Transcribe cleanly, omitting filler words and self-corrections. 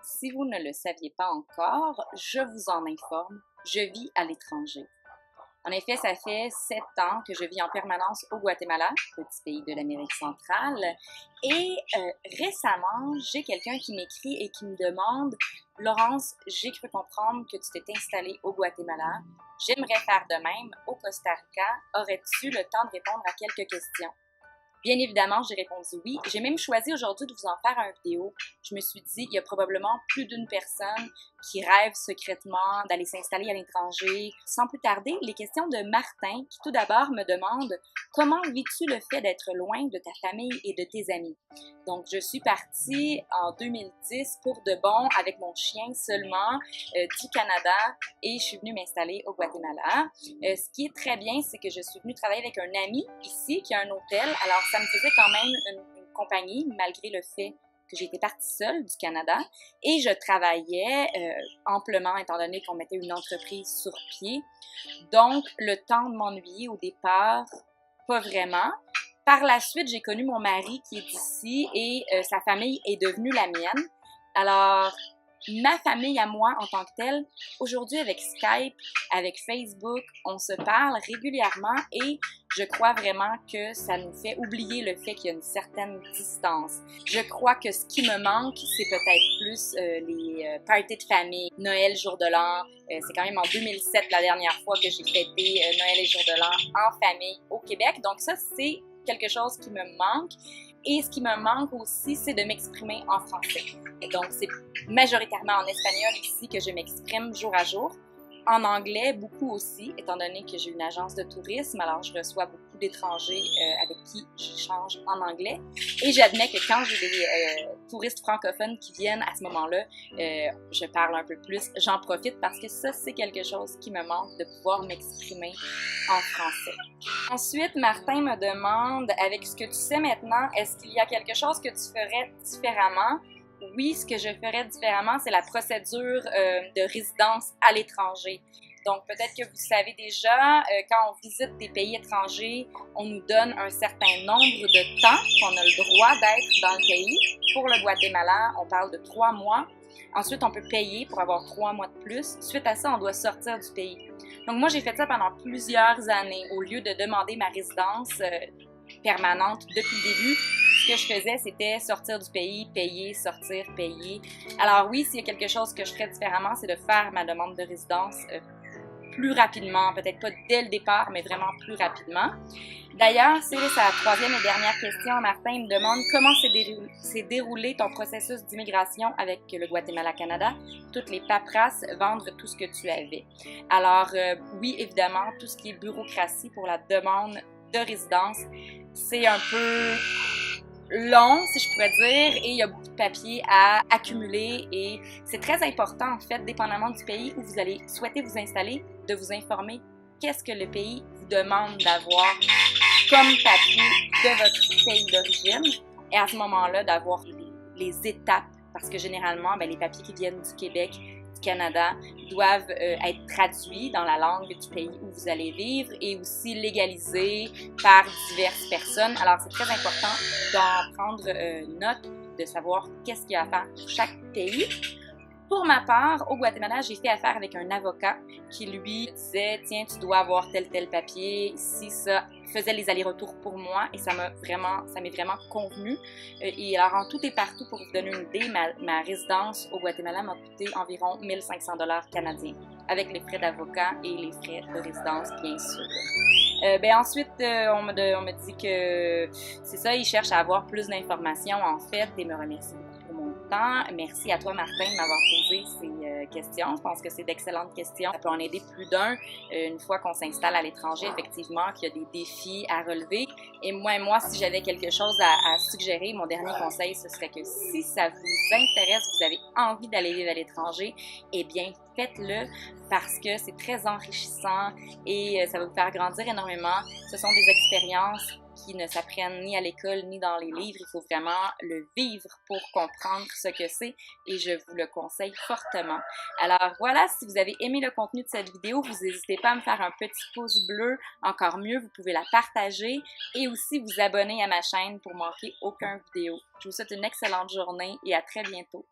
Si vous ne le saviez pas encore, je vous en informe, je vis à l'étranger. En effet, ça fait 7 ans que je vis en permanence au Guatemala, petit pays de l'Amérique centrale. Et récemment, j'ai quelqu'un qui m'écrit et qui me demande: Laurence, j'ai cru comprendre que tu t'es installée au Guatemala. J'aimerais faire de même au Costa Rica. Aurais-tu le temps de répondre à quelques questions? Bien évidemment, j'ai répondu oui. J'ai même choisi aujourd'hui de vous en faire une vidéo. Je me suis dit, il y a probablement plus d'une personne qui rêve secrètement d'aller s'installer à l'étranger. Sans plus tarder, les questions de Martin, qui tout d'abord me demande: comment vis-tu le fait d'être loin de ta famille et de tes amis? Donc, je suis partie en 2010 pour de bon avec mon chien seulement du Canada et je suis venue m'installer au Guatemala. Ce qui est très bien, c'est que je suis venue travailler avec un ami ici qui a un hôtel. Alors, ça me faisait quand même une compagnie, malgré le fait que j'étais partie seule du Canada. Et je travaillais amplement, étant donné qu'on mettait une entreprise sur pied. Donc, le temps de m'ennuyer au départ, pas vraiment. Par la suite, j'ai connu mon mari qui est d'ici et sa famille est devenue la mienne. Alors, ma famille à moi en tant que telle, aujourd'hui avec Skype, avec Facebook, on se parle régulièrement et je crois vraiment que ça nous fait oublier le fait qu'il y a une certaine distance. Je crois que ce qui me manque, c'est peut-être plus les parties de famille, Noël, jour de l'an. C'est quand même en 2007 la dernière fois que j'ai fêté Noël et jour de l'an en famille au Québec. Donc ça, c'est quelque chose qui me manque. Et ce qui me manque aussi, c'est de m'exprimer en français. Et donc, c'est majoritairement en espagnol ici que je m'exprime jour à jour. En anglais, beaucoup aussi, étant donné que j'ai une agence de tourisme, alors je reçois beaucoup d'étrangers avec qui j'échange en anglais. Et j'admets que quand j'ai des touristes francophones qui viennent à ce moment-là, je parle un peu plus, j'en profite parce que ça, c'est quelque chose qui me manque, de pouvoir m'exprimer en français. Ensuite, Martin me demande, avec ce que tu sais maintenant, est-ce qu'il y a quelque chose que tu ferais différemment? Oui, ce que je ferais différemment, c'est la procédure de résidence à l'étranger. Donc, peut-être que vous savez déjà, quand on visite des pays étrangers, on nous donne un certain nombre de temps qu'on a le droit d'être dans le pays. Pour le Guatemala, on parle de 3 mois. Ensuite, on peut payer pour avoir 3 mois de plus. Suite à ça, on doit sortir du pays. Donc, moi, j'ai fait ça pendant plusieurs années. Au lieu de demander ma résidence permanente depuis le début, ce que je faisais, c'était sortir du pays, payer, sortir, payer. Alors oui, s'il y a quelque chose que je ferais différemment, c'est de faire ma demande de résidence plus rapidement, peut-être pas dès le départ, mais vraiment plus rapidement. D'ailleurs, c'est sa troisième et dernière question. Martin me demande comment s'est déroulé ton processus d'immigration avec le Guatemala-Canada, toutes les paperasses, vendre tout ce que tu avais. Alors oui, évidemment, tout ce qui est bureaucratie pour la demande de résidence, c'est un peu long, si je pourrais dire, et il y a beaucoup de papiers à accumuler et c'est très important, en fait, dépendamment du pays où vous allez souhaiter vous installer, de vous informer qu'est-ce que le pays vous demande d'avoir comme papier de votre pays d'origine et à ce moment-là, d'avoir les étapes, parce que généralement, les papiers qui viennent du Québec, du Canada, doivent être traduits dans la langue du pays où vous allez vivre et aussi légalisés par diverses personnes. Alors, c'est très important d'en prendre note, de savoir qu'est-ce qu'il y a à faire pour chaque pays. Pour ma part, au Guatemala, j'ai fait affaire avec un avocat qui, lui, disait « Tiens, tu dois avoir tel papier, ici, ça », faisait les allers-retours pour moi et ça m'est vraiment convenu. Et alors, en tout et partout, pour vous donner une idée, ma résidence au Guatemala m'a coûté environ 1500 $ canadiens, avec les frais d'avocat et les frais de résidence, bien sûr. Ensuite, on me dit que c'est ça, il cherche à avoir plus d'informations, en fait, et me remercie beaucoup pour mon temps. Merci à toi, Martin, de m'avoir posé ces questions. Je pense que c'est d'excellentes questions. Ça peut en aider plus d'un une fois qu'on s'installe à l'étranger, effectivement, qu'il y a des défis à relever. Et moi, si j'avais quelque chose à suggérer, mon dernier conseil, ce serait que si ça vous intéresse, vous avez envie d'aller vivre à l'étranger, eh bien, faites-le parce que c'est très enrichissant et ça va vous faire grandir énormément. Ce sont des expériences qui ne s'apprennent ni à l'école ni dans les livres. Il faut vraiment le vivre pour comprendre ce que c'est et je vous le conseille fortement. Alors voilà, si vous avez aimé le contenu de cette vidéo, vous n'hésitez pas à me faire un petit pouce bleu. Encore mieux, vous pouvez la partager et aussi vous abonner à ma chaîne pour manquer aucune vidéo. Je vous souhaite une excellente journée et à très bientôt.